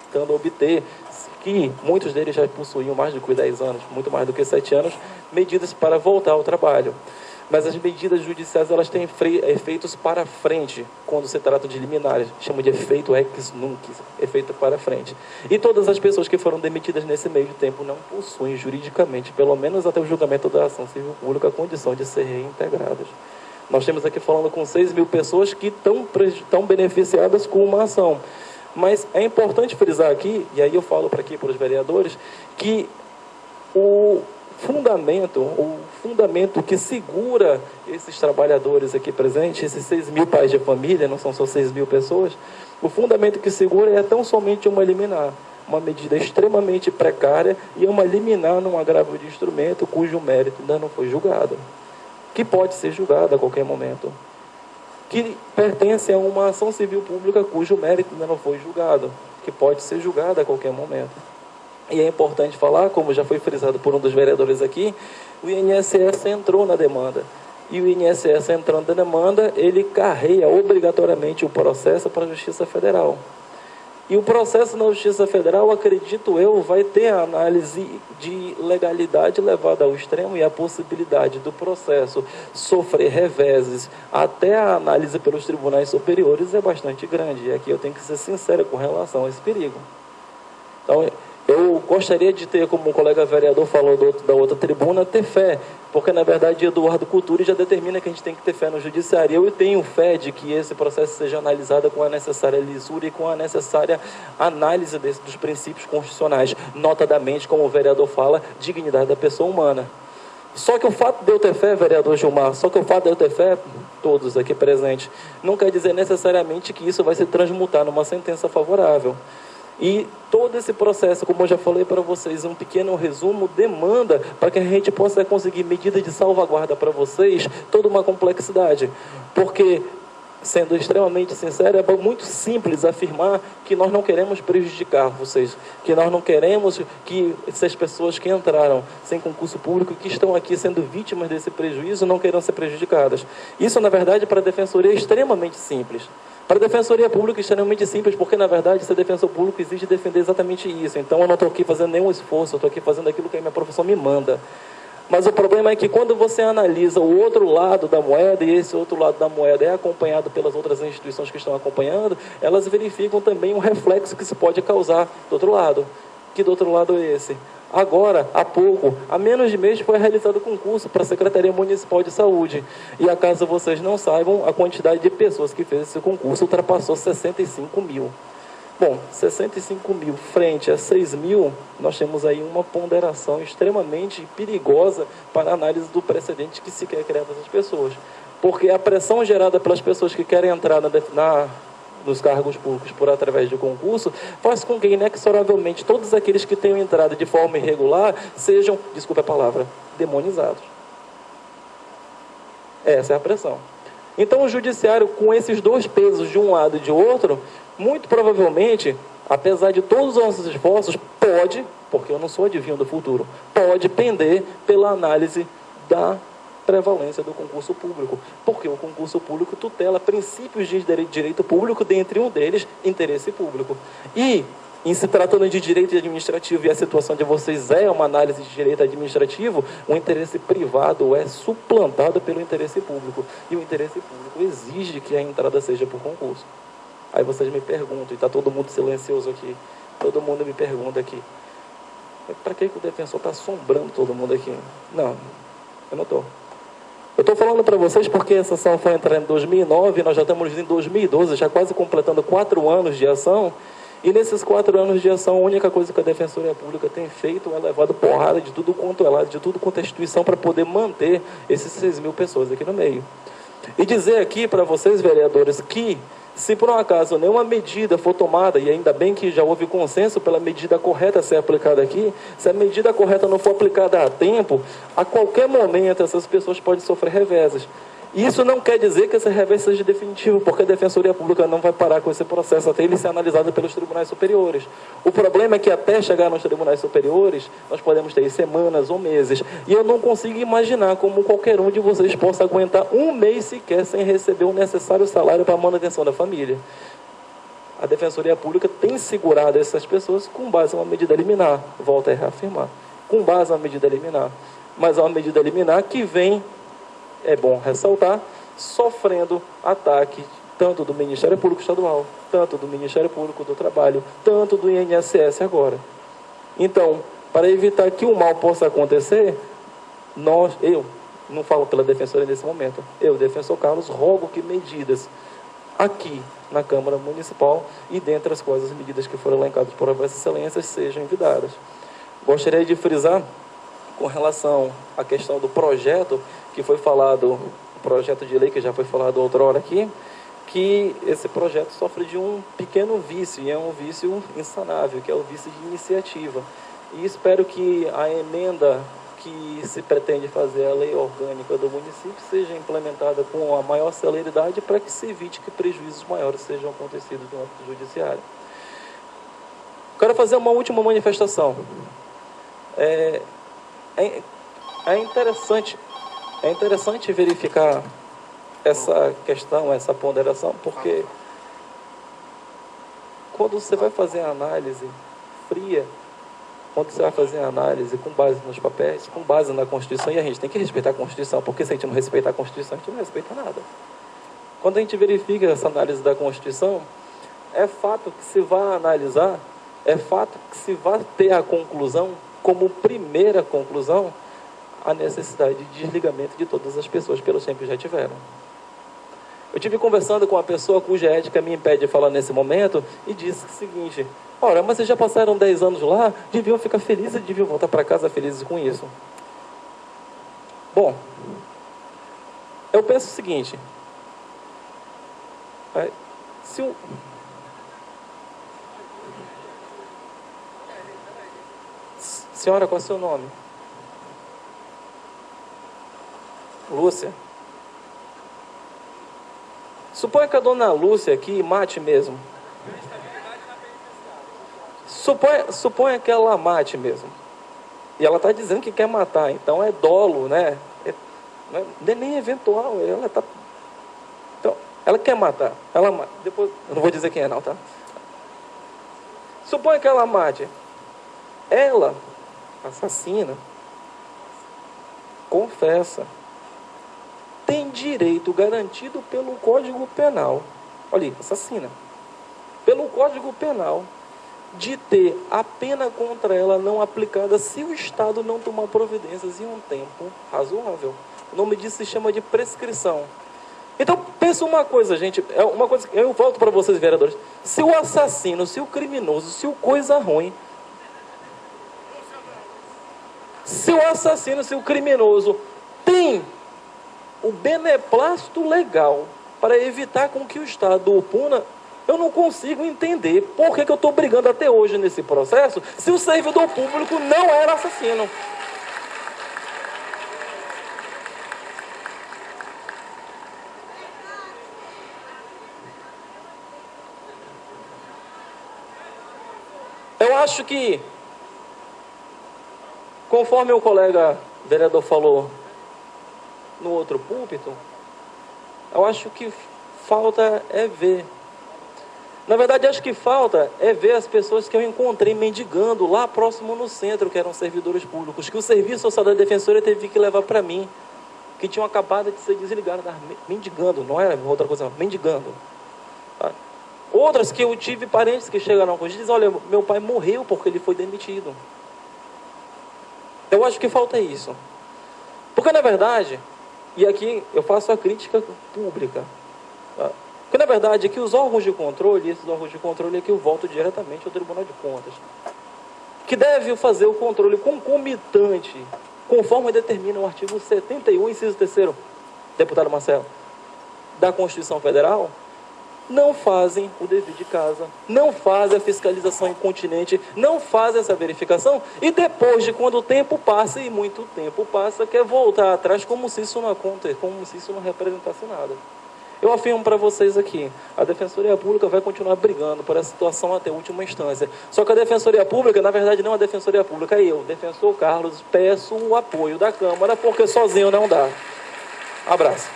buscando obter, que muitos deles já possuíam mais do que 10 anos, muito mais do que 7 anos, medidas para voltar ao trabalho. Mas as medidas judiciais, elas têm efeitos para frente, quando se trata de liminares. Chama de efeito ex nunc, efeito para frente. E todas as pessoas que foram demitidas nesse meio de tempo não possuem juridicamente, pelo menos até o julgamento da ação civil pública, a condição de ser reintegradas. Nós temos aqui falando com 6 mil pessoas que estão beneficiadas com uma ação. Mas é importante frisar aqui, e aí eu falo para os vereadores, que o fundamento que segura esses trabalhadores aqui presentes, esses 6 mil pais de família, não são só 6 mil pessoas, o fundamento que segura é tão somente uma liminar, uma medida extremamente precária e uma liminar num agravo de instrumento cujo mérito ainda não foi julgado, que pode ser julgado a qualquer momento, que pertence a uma ação civil pública cujo mérito ainda não foi julgado, que pode ser julgado a qualquer momento. E é importante falar, como já foi frisado por um dos vereadores aqui, o INSS entrou na demanda. E o INSS entrando na demanda, ele carrega obrigatoriamente o processo para a Justiça Federal. E o processo na Justiça Federal, acredito eu, vai ter a análise de legalidade levada ao extremo e a possibilidade do processo sofrer reveses até a análise pelos tribunais superiores é bastante grande. E aqui eu tenho que ser sincero com relação a esse perigo. Então, eu gostaria de ter, como o colega vereador falou da outra tribuna, ter fé, porque na verdade Eduardo Couturi já determina que a gente tem que ter fé no judiciário. Eu tenho fé de que esse processo seja analisado com a necessária lisura e com a necessária análise dos princípios constitucionais, notadamente, como o vereador fala, dignidade da pessoa humana. Só que o fato de eu ter fé, vereador Gilmar, todos aqui presentes, não quer dizer necessariamente que isso vai se transmutar numa sentença favorável. E todo esse processo, como eu já falei para vocês, um pequeno resumo, demanda para que a gente possa conseguir medidas de salvaguarda para vocês, toda uma complexidade. Porque, sendo extremamente sincero, é muito simples afirmar que nós não queremos prejudicar vocês, que nós não queremos que essas pessoas que entraram sem concurso público, que estão aqui sendo vítimas desse prejuízo, não queiram ser prejudicadas. Isso, na verdade, para a Defensoria é extremamente simples. Para a Defensoria Pública é extremamente simples, porque, na verdade, ser defensor público exige defender exatamente isso. Então, eu não estou aqui fazendo nenhum esforço, eu estou aqui fazendo aquilo que a minha profissão me manda. Mas o problema é que quando você analisa o outro lado da moeda, e esse outro lado da moeda é acompanhado pelas outras instituições que estão acompanhando, elas verificam também o reflexo que se pode causar do outro lado. Que do outro lado é esse? Agora, há pouco, há menos de mês, foi realizado o concurso para a Secretaria Municipal de Saúde. E, acaso vocês não saibam, a quantidade de pessoas que fez esse concurso ultrapassou 65 mil. Bom, 65 mil frente a 6 mil, nós temos aí uma ponderação extremamente perigosa para a análise do precedente que se quer criar para essas pessoas. Porque a pressão gerada pelas pessoas que querem entrar nos cargos públicos através de concurso, faz com que, inexoravelmente, todos aqueles que tenham entrado de forma irregular sejam, desculpe a palavra, demonizados. Essa é a pressão. Então, o judiciário, com esses dois pesos de um lado e de outro, muito provavelmente, apesar de todos os nossos esforços, pode, porque eu não sou adivinho do futuro, pode pender pela análise da prevalência do concurso público, porque o concurso público tutela princípios de direito público, dentre um deles, interesse público. E, em se tratando de direito administrativo, e a situação de vocês é uma análise de direito administrativo, o interesse privado é suplantado pelo interesse público, e o interesse público exige que a entrada seja por concurso. Aí vocês me perguntam, e está todo mundo silencioso aqui, todo mundo me pergunta aqui, para que o defensor está assombrando todo mundo aqui? Não, eu não estou. Eu estou falando para vocês porque essa ação foi entrar em 2009, nós já estamos em 2012, já quase completando 4 anos de ação, e nesses 4 anos de ação, a única coisa que a Defensoria Pública tem feito é levado porrada de tudo quanto é lado, de tudo quanto é instituição, para poder manter esses 6 mil pessoas aqui no meio. E dizer aqui para vocês, vereadores, que se por um acaso nenhuma medida for tomada, e ainda bem que já houve consenso pela medida correta a ser aplicada aqui, se a medida correta não for aplicada a tempo, a qualquer momento essas pessoas podem sofrer reveses. Isso não quer dizer que esse revés seja definitivo, porque a Defensoria Pública não vai parar com esse processo até ele ser analisado pelos tribunais superiores. O problema é que até chegar nos tribunais superiores, nós podemos ter semanas ou meses. E eu não consigo imaginar como qualquer um de vocês possa aguentar um mês sequer sem receber o necessário salário para a manutenção da família. A Defensoria Pública tem segurado essas pessoas com base em uma medida liminar, volto a reafirmar, com base em uma medida liminar. Mas é uma medida liminar que vem, é bom ressaltar, sofrendo ataque tanto do Ministério Público Estadual, tanto do Ministério Público do Trabalho, tanto do INSS agora. Então, para evitar que o mal possa acontecer, eu não falo pela Defensoria nesse momento, eu, defensor Carlos, rogo que medidas aqui na Câmara Municipal e dentre as coisas, medidas que foram elencadas por Vossas Excelências sejam envidadas. Gostaria de frisar com relação à questão do projeto que foi falado, o projeto de lei que já foi falado outrora aqui, que esse projeto sofre de um pequeno vício, e é um vício insanável, que é o vício de iniciativa. E espero que a emenda que se pretende fazer à lei orgânica do município seja implementada com a maior celeridade para que se evite que prejuízos maiores sejam acontecidos no âmbito judiciário. Quero fazer uma última manifestação. É interessante verificar essa questão, essa ponderação, porque quando você vai fazer a análise fria, quando você vai fazer a análise com base nos papéis, com base na Constituição, e a gente tem que respeitar a Constituição, porque se a gente não respeitar a Constituição, a gente não respeita nada. Quando a gente verifica essa análise da Constituição, é fato que se vai analisar, é fato que se vai ter a conclusão, como primeira conclusão, a necessidade de desligamento de todas as pessoas pelo tempo que já tiveram. Eu tive conversando com uma pessoa cuja ética me impede de falar nesse momento e disse o seguinte: ora, mas vocês já passaram 10 anos lá, deviam ficar felizes, deviam voltar para casa felizes com isso. Bom, eu penso o seguinte: senhora, qual é o seu nome? Lúcia. Suponha que a dona Lúcia aqui mate mesmo. Suponha que ela mate mesmo. E ela está dizendo que quer matar, então é dolo, né? Não é nem eventual, então, ela quer matar. Ela mata. Depois, eu não vou dizer quem é não, tá? Suponha que ela mate. Ela, assassina, confessa, tem direito garantido pelo Código Penal, olha aí, assassina, pelo Código Penal, de ter a pena contra ela não aplicada se o Estado não tomar providências em um tempo razoável. O nome disso se chama de prescrição. Então, pensa uma coisa, gente, é uma coisa que eu volto para vocês, vereadores. Se o assassino, se o criminoso, se o coisa ruim, se o assassino, se o criminoso tem o beneplácito legal para evitar com que o Estado o puna, eu não consigo entender por que eu estou brigando até hoje nesse processo se o servidor público não era assassino. Eu acho que, conforme o colega vereador falou no outro púlpito, eu acho que falta é ver. Na verdade, acho que falta é ver as pessoas que eu encontrei mendigando lá próximo no centro, que eram servidores públicos, que o Serviço Social da Defensoria teve que levar para mim, que tinham acabado de ser desligados, mendigando, não era outra coisa, não, mendigando. Tá? Outras que eu tive parentes que chegaram com a gente e dizem: olha, meu pai morreu porque ele foi demitido. Eu acho que falta isso. Porque, na verdade, e aqui eu faço a crítica pública, tá? Porque, na verdade, aqui os órgãos de controle, esses órgãos de controle aqui eu volto diretamente ao Tribunal de Contas, que deve fazer o controle concomitante, conforme determina o artigo 71, inciso 3º, deputado Marcelo, da Constituição Federal, não fazem o dever de casa, não fazem a fiscalização incontinente, não fazem essa verificação, e depois de quando o tempo passa, e muito tempo passa, quer voltar atrás como se isso não acontecesse, como se isso não representasse nada. Eu afirmo para vocês aqui, a Defensoria Pública vai continuar brigando por essa situação até a última instância. Só que a Defensoria Pública, na verdade, não é a Defensoria Pública, é eu, defensor Carlos, peço o apoio da Câmara, porque sozinho não dá. Abraço.